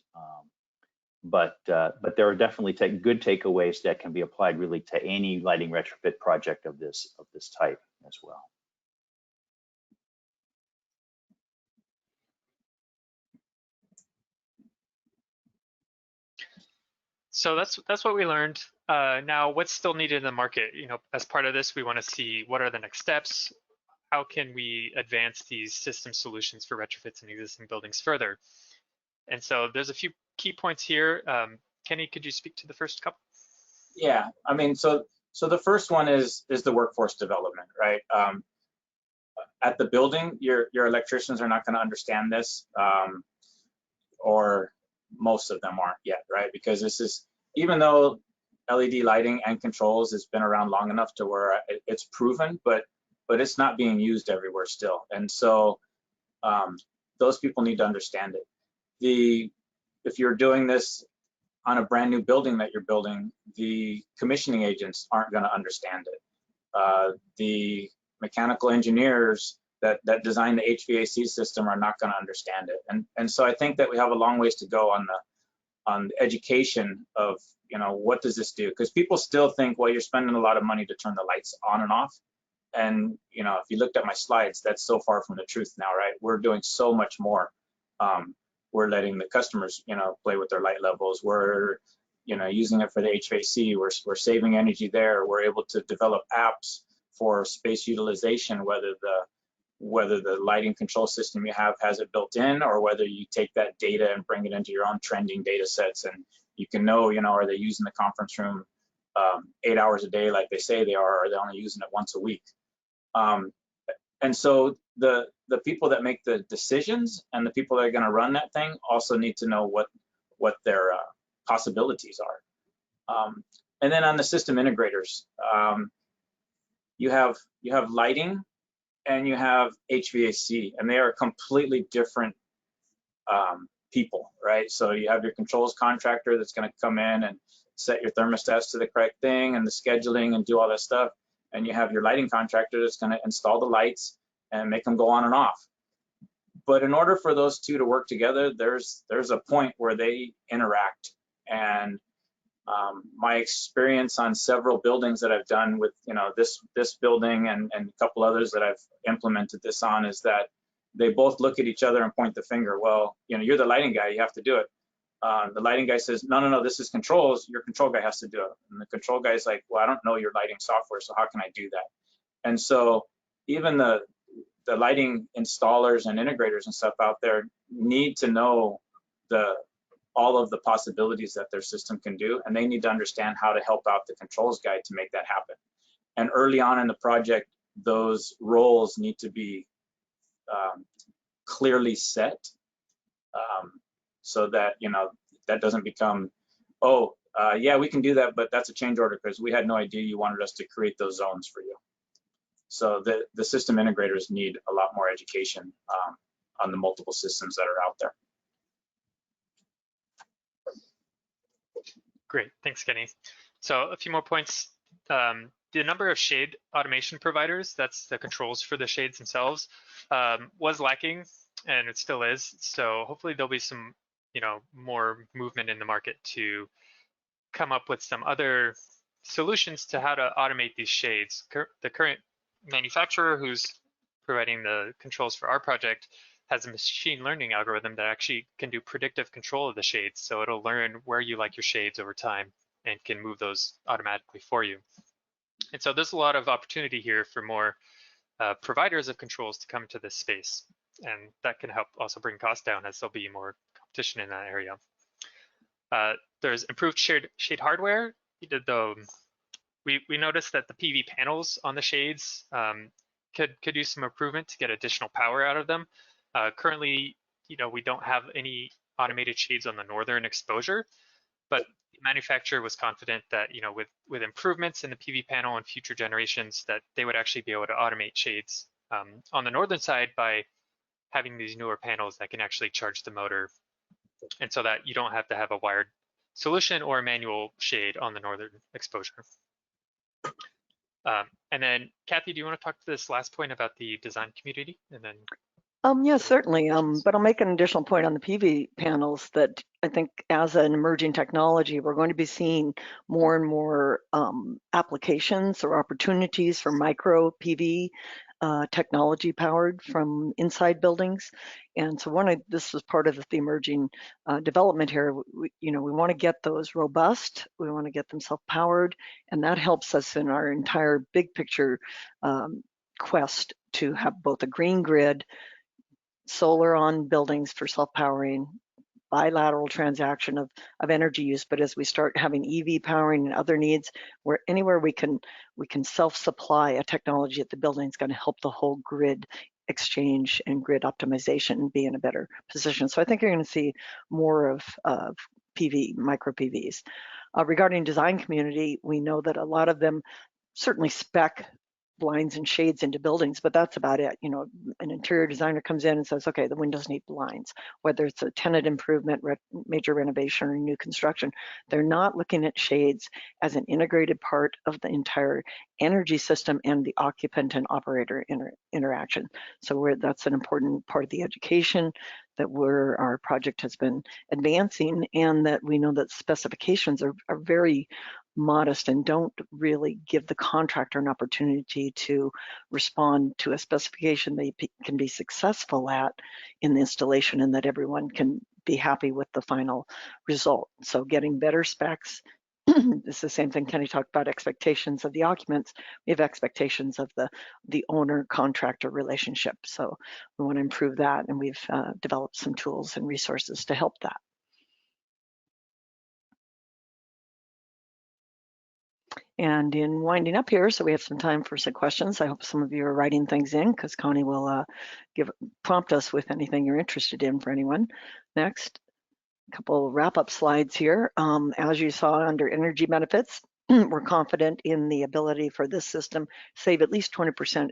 [SPEAKER 4] But there are definitely good takeaways that can be applied really to any lighting retrofit project of this type as well.
[SPEAKER 3] So that's what we learned. Now, what's still needed in the market? As part of this, we want to see what are the next steps. How can we advance these system solutions for retrofits in existing buildings further? And so there's a few key points here. Kenny, could you speak to the first couple?
[SPEAKER 5] Yeah, I mean, so the first one is the workforce development, right? At the building, your electricians are not going to understand this, or most of them aren't yet, right? Because this is, even though LED lighting and controls has been around long enough to where it's proven, but it's not being used everywhere still. And so those people need to understand it. If you're doing this on a brand new building that you're building, the commissioning agents aren't going to understand it. The mechanical engineers that design the HVAC system are not going to understand it. And so I think that we have a long ways to go on the education of, what does this do? Because people still think, well, you're spending a lot of money to turn the lights on and off. And, if you looked at my slides, that's so far from the truth now, right? We're doing so much more. We're letting the customers, play with their light levels. We're, using it for the HVAC. We're saving energy there. We're able to develop apps for space utilization, whether the lighting control system you have has it built in, or whether you take that data and bring it into your own trending data sets, and you can know, are they using the conference room 8 hours a day like they say they are, or are they only using it once a week? And so the people that make the decisions and the people that are going to run that thing also need to know what their possibilities are. And then on the system integrators, you have lighting and you have HVAC, and they are completely different people, right? So you have your controls contractor that's going to come in and set your thermostats to the correct thing and the scheduling and do all that stuff. And you have your lighting contractor that's going to install the lights and make them go on and off. But in order for those two to work together, there's a point where they interact, and My experience on several buildings that I've done with, this building and a couple others that I've implemented this on is that they both look at each other and point the finger. Well, you're the lighting guy, you have to do it. The lighting guy says, no, this is controls. Your control guy has to do it. And the control guy is like, well, I don't know your lighting software, so how can I do that? And so even the lighting installers and integrators and stuff out there need to know all of the possibilities that their system can do, and they need to understand how to help out the controls guy to make that happen. And early on in the project, those roles need to be clearly set, so that that doesn't become, yeah, we can do that, but that's a change order because we had no idea you wanted us to create those zones for you. So the system integrators need a lot more education on the multiple systems that are out there.
[SPEAKER 3] Great, thanks, Kenny. So a few more points. The number of shade automation providers, that's the controls for the shades themselves, was lacking, and it still is. So hopefully there'll be some, more movement in the market to come up with some other solutions to how to automate these shades. The current manufacturer who's providing the controls for our project has a machine learning algorithm that actually can do predictive control of the shades. So it'll learn where you like your shades over time and can move those automatically for you. And so there's a lot of opportunity here for more providers of controls to come into this space. And that can help also bring costs down as there'll be more competition in that area. There's improved shade hardware. We noticed that the PV panels on the shades could use some improvement to get additional power out of them. Currently, we don't have any automated shades on the northern exposure, but the manufacturer was confident that, with improvements in the PV panel and future generations, that they would actually be able to automate shades on the northern side by having these newer panels that can actually charge the motor, and so that you don't have to have a wired solution or a manual shade on the northern exposure. And then, Kathy, do you want to talk to this last point about the design community? And then.
[SPEAKER 2] Yes, certainly. But I'll make an additional point on the PV panels that I think as an emerging technology, we're going to be seeing more and more applications or opportunities for micro PV technology powered from inside buildings. And so this was part of the emerging development here. We want to get those robust. We want to get them self-powered, and that helps us in our entire big picture quest to have both a green grid, solar on buildings for self-powering, bilateral transaction of energy use. But as we start having EV powering and other needs, anywhere we can self-supply a technology at the building is going to help the whole grid exchange and grid optimization and be in a better position. So I think you're going to see more of PV, micro PVs. Regarding design community, we know that a lot of them certainly spec blinds and shades into buildings, but that's about it. An interior designer comes in and says, okay, the windows need blinds, whether it's a tenant improvement, major renovation, or new construction. They're not looking at shades as an integrated part of the entire energy system and the occupant and operator interaction. So that's an important part of the education that our project has been advancing, and that we know that specifications are very modest and don't really give the contractor an opportunity to respond to a specification they can be successful at in the installation, and that everyone can be happy with the final result. So getting better specs. It's the same thing Kenny talked about, expectations of the occupants. We have expectations of the owner-contractor relationship. So we want to improve that, and we've developed some tools and resources to help that. And in winding up here, so we have some time for some questions. I hope some of you are writing things in, because Connie will prompt us with anything you're interested in for anyone. Next, a couple wrap-up slides here. As you saw under energy benefits, we're confident in the ability for this system to save at least 20%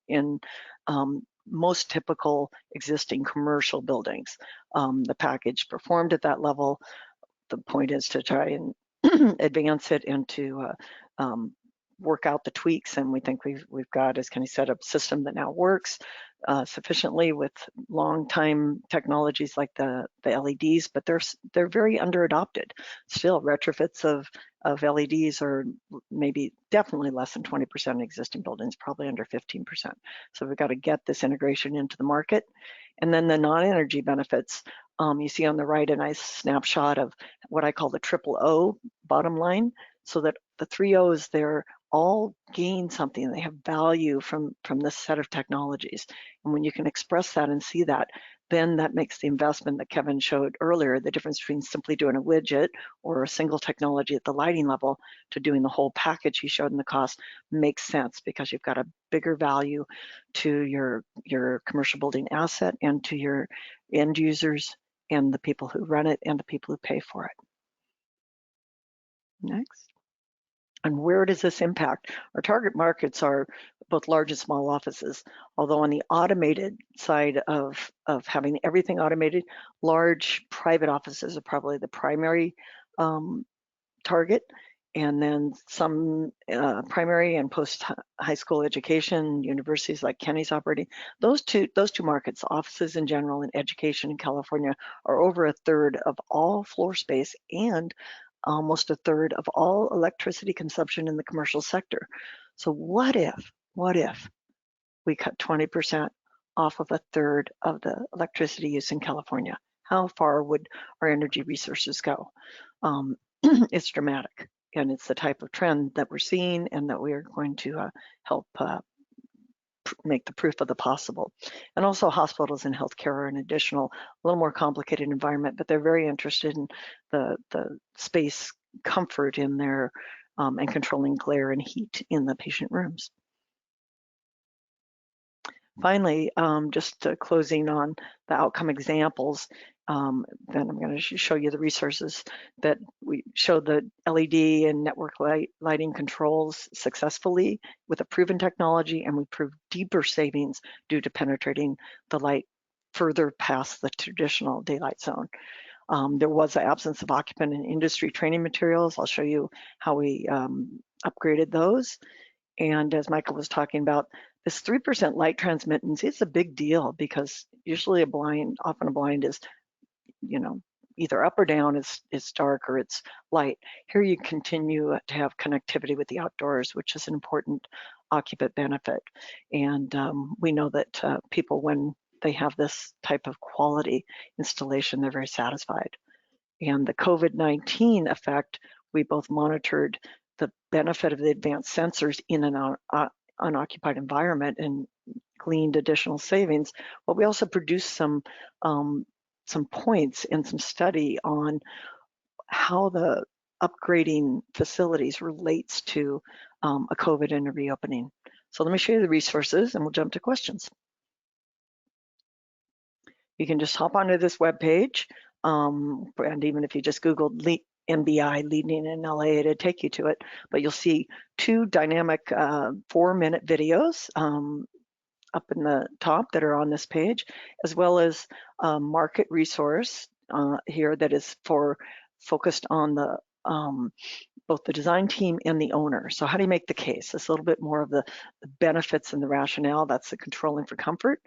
[SPEAKER 2] in most typical existing commercial buildings. The package performed at that level. The point is to try and advance it and to work out the tweaks, and we think we've got, as Kenny said, a system that now works. sufficiently with long time technologies like the LEDs, but they're very under adopted. Still, retrofits of LEDs are maybe definitely less than 20% in existing buildings, probably under 15%. So we've got to get this integration into the market. And then the non-energy benefits, you see on the right a nice snapshot of what I call the triple O bottom line, so that the 3 O's there all gain something. They have value from this set of technologies. And when you can express that and see that, then that makes the investment that Kevin showed earlier, the difference between simply doing a widget or a single technology at the lighting level to doing the whole package he showed in the cost, makes sense, because you've got a bigger value to your commercial building asset and to your end users and the people who run it and the people who pay for it. Next. And where does this impact? Our target markets are both large and small offices, although on the automated side of having everything automated, large private offices are probably the primary target, and then some primary and post high school education, universities like Kenny's operating. Those two markets, offices in general and education in California, are over a third of all floor space and almost a third of all electricity consumption in the commercial sector. So what if we cut 20% off of a third of the electricity use in California? How far would our energy resources go? It's dramatic, and it's the type of trend that we're seeing and that we are going to help make the proof of the possible. And also hospitals and healthcare are an additional, a little more complicated environment, but they're very interested in the space comfort in there and controlling glare and heat in the patient rooms. Finally, just closing on the outcome examples, then I'm going to show you the resources that we showed the LED and network lighting controls successfully with a proven technology, and we proved deeper savings due to penetrating the light further past the traditional daylight zone. There was an absence of occupant and industry training materials. I'll show you how we upgraded those. And as Michael was talking about, this 3% light transmittance is a big deal, because usually often a blind is, either up or down, it's dark or it's light. Here you continue to have connectivity with the outdoors, which is an important occupant benefit. And we know that people, when they have this type of quality installation, they're very satisfied. And the COVID-19 effect, we both monitored the benefit of the advanced sensors in an unoccupied environment and gleaned additional savings. But we also produced some points and some study on how the upgrading facilities relates to a COVID and a reopening. So let me show you the resources and we'll jump to questions. You can just hop onto this webpage, and even if you just Googled NBI leading in LA, it'd take you to it. But you'll see 2 dynamic 4-minute videos up in the top that are on this page, as well as a market resource here that is focused on the both the design team and the owner. So how do you make the case? It's a little bit more of the benefits and the rationale. That's the controlling for comfort.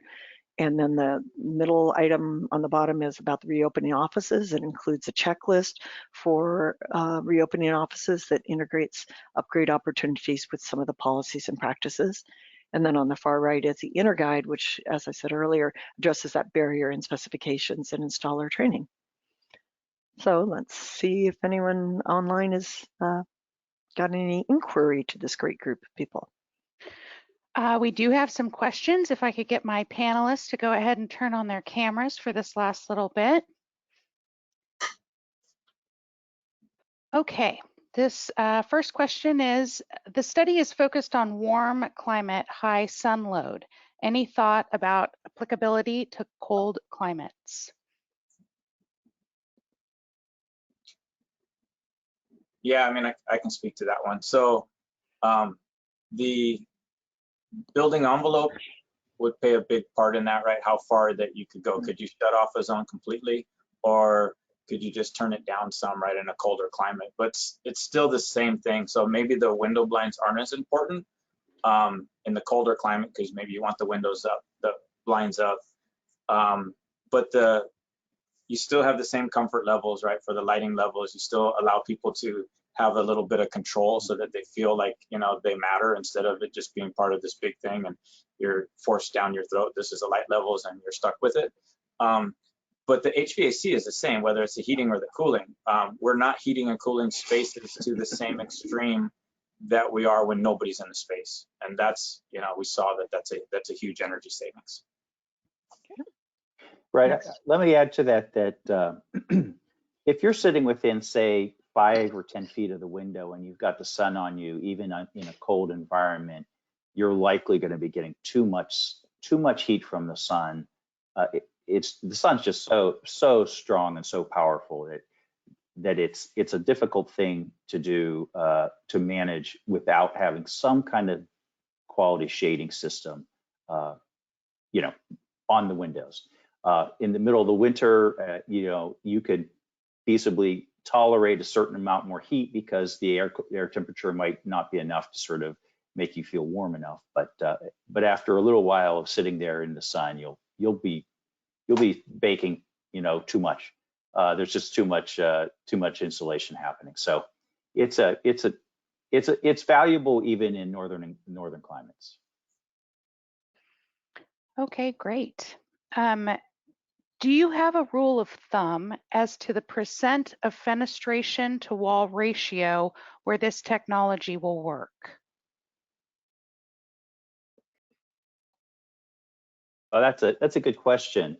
[SPEAKER 2] And then the middle item on the bottom is about the reopening offices. It includes a checklist for reopening offices that integrates upgrade opportunities with some of the policies and practices. And then on the far right is the inner guide, which, as I said earlier, addresses that barrier in specifications and installer training. So let's see if anyone online has got any inquiry to this great group of people.
[SPEAKER 1] We do have some questions. If I could get my panelists to go ahead and turn on their cameras for this last little bit. Okay, this first question is, the study is focused on warm climate, high sun load. Any thought about applicability to cold climates?
[SPEAKER 5] Yeah, I mean, I can speak to that one. So the building envelope would play a big part in that, right? How far that you could go. Could you shut off a zone completely, or could you just turn it down some, right, in a colder climate? But it's still the same thing. So maybe the window blinds aren't as important in the colder climate, because maybe you want the windows up, blinds up. But you still have the same comfort levels, right? For the lighting levels, you still allow people to have a little bit of control so that they feel like, you know, they matter, instead of it just being part of this big thing and you're forced down your throat. This is the light levels and you're stuck with it. But the HVAC is the same, whether it's the heating or the cooling. We're not heating and cooling spaces to the same extreme that we are when nobody's in the space. And that's, you know, we saw that that's a huge energy savings.
[SPEAKER 4] Right. Let me add to that if you're sitting within, say, 5 or 10 feet of the window and you've got the sun on you, even in a cold environment, you're likely going to be getting too much heat from the sun. The sun's just so strong and so powerful that it's a difficult thing to do, to manage without having some kind of quality shading system, you know, on the windows. In the middle of the winter, you know, you could feasibly tolerate a certain amount more heat because the air temperature might not be enough to sort of make you feel warm enough. But after a little while of sitting there in the sun, you'll be baking, you know, too much. There's just too much insulation happening. So it's valuable even in northern climates.
[SPEAKER 1] Okay, great. Do you have a rule of thumb as to the percent of fenestration to wall ratio where this technology will work?
[SPEAKER 4] Oh, that's a good question.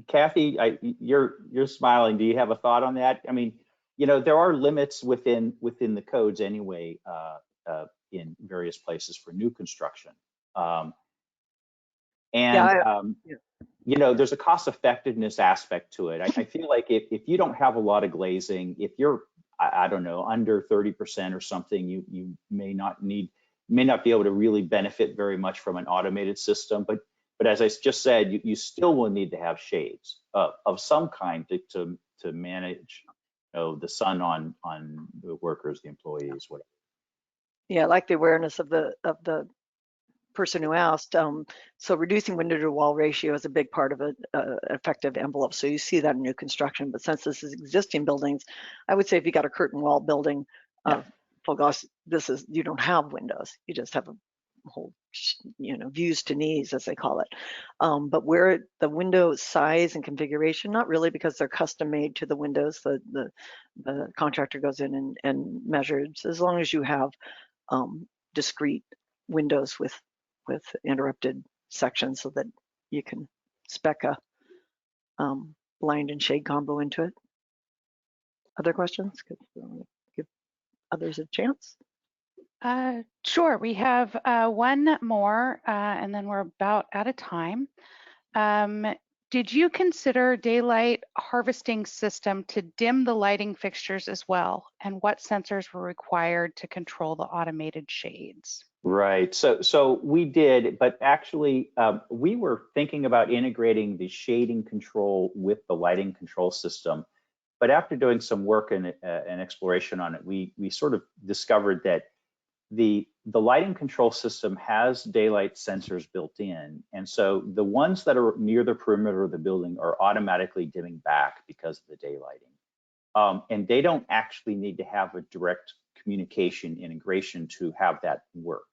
[SPEAKER 4] Kathy, you're smiling. Do you have a thought on that? I mean, you know, there are limits within the codes anyway, in various places for new construction. You know, there's a cost effectiveness aspect to it. I feel like if you don't have a lot of glazing, if you're, I don't know, under 30% or something, you may not be able to really benefit very much from an automated system. But as I just said, you still will need to have shades of some kind to manage, you know, the sun on the workers, the employees, whatever.
[SPEAKER 2] Yeah, I like the awareness of the person who asked. So reducing window to wall ratio is a big part of an effective envelope. So you see that in new construction. But since this is existing buildings, I would say if you got a curtain wall building, full gloss, you don't have windows. You just have a whole, you know, views to knees, as they call it. But where the window size and configuration, not really, because they're custom made to the windows. The contractor goes in and measures, as long as you have discrete windows with interrupted sections so that you can spec a blind and shade combo into it. Other questions? Give others a chance.
[SPEAKER 1] Sure, we have one more and then we're about out of time. Did you consider daylight harvesting system to dim the lighting fixtures as well? And what sensors were required to control the automated shades?
[SPEAKER 4] Right. So we did, but actually we were thinking about integrating the shading control with the lighting control system. But after doing some work and exploration on it, we sort of discovered that the lighting control system has daylight sensors built in. And so the ones that are near the perimeter of the building are automatically dimming back because of the daylighting. And they don't actually need to have a direct communication integration to have that work.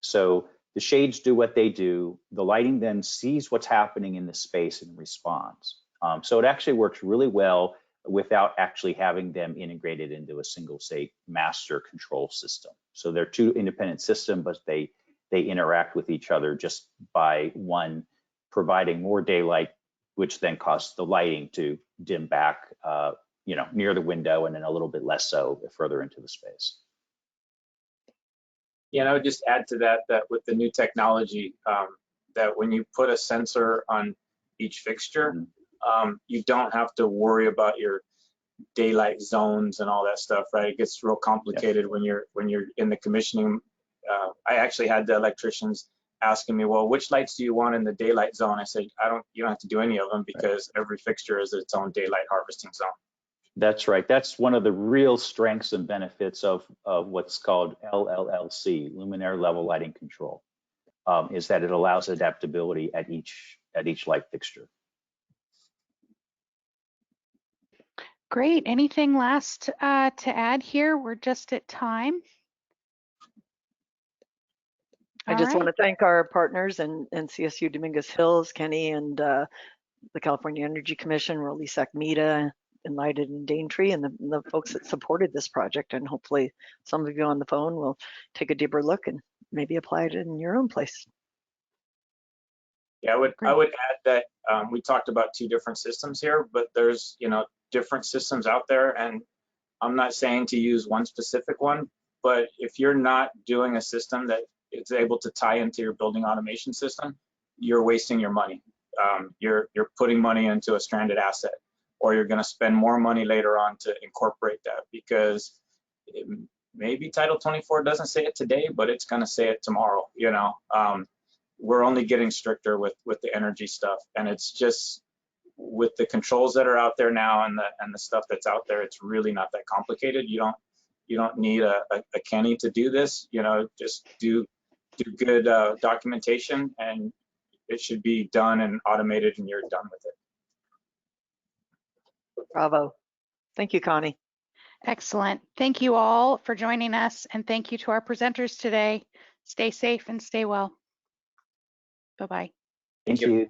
[SPEAKER 4] So the shades do what they do. The lighting then sees what's happening in the space and responds. So it actually works really well without actually having them integrated into a single, say, master control system. So they're two independent systems, but they interact with each other just by one providing more daylight, which then causes the lighting to dim back, you know, near the window, and then a little bit less so further into the space.
[SPEAKER 5] Yeah, and I would just add to that with the new technology, that when you put a sensor on each fixture, you don't have to worry about your daylight zones and all that stuff, right? It gets real complicated when you're in the commissioning. I actually had the electricians asking me, well, which lights do you want in the daylight zone? I said, you don't have to do any of them, because every fixture is its own daylight harvesting zone.
[SPEAKER 4] That's right. That's one of the real strengths and benefits of what's called LLLC, luminaire level lighting control, is that it allows adaptability at each at each light fixture.
[SPEAKER 1] Great. Anything last to add here? We're just at time.
[SPEAKER 2] I just want to thank our partners and CSU Dominguez Hills, Kenny, and the California Energy Commission, Rolisac Mita, Enlightened and Daintree, and the folks that supported this project. And hopefully some of you on the phone will take a deeper look and maybe apply it in your own place.
[SPEAKER 5] Yeah, I would add that we talked about 2 different systems here, but there's, you know, different systems out there, and I'm not saying to use one specific one, but if you're not doing a system that is able to tie into your building automation system, you're wasting your money. You're putting money into a stranded asset, or you're going to spend more money later on to incorporate that, because maybe Title 24 doesn't say it today, but it's going to say it tomorrow. You know, we're only getting stricter with the energy stuff, and it's just with the controls that are out there now and the stuff that's out there, it's really not that complicated. You don't need a Kenny to do this. You know, just do good documentation, and it should be done and automated, and you're done with it.
[SPEAKER 2] Bravo. Thank you, Connie.
[SPEAKER 1] Excellent. Thank you all for joining us, and thank you to our presenters today. Stay safe and stay well. Bye-bye.
[SPEAKER 4] Thank you.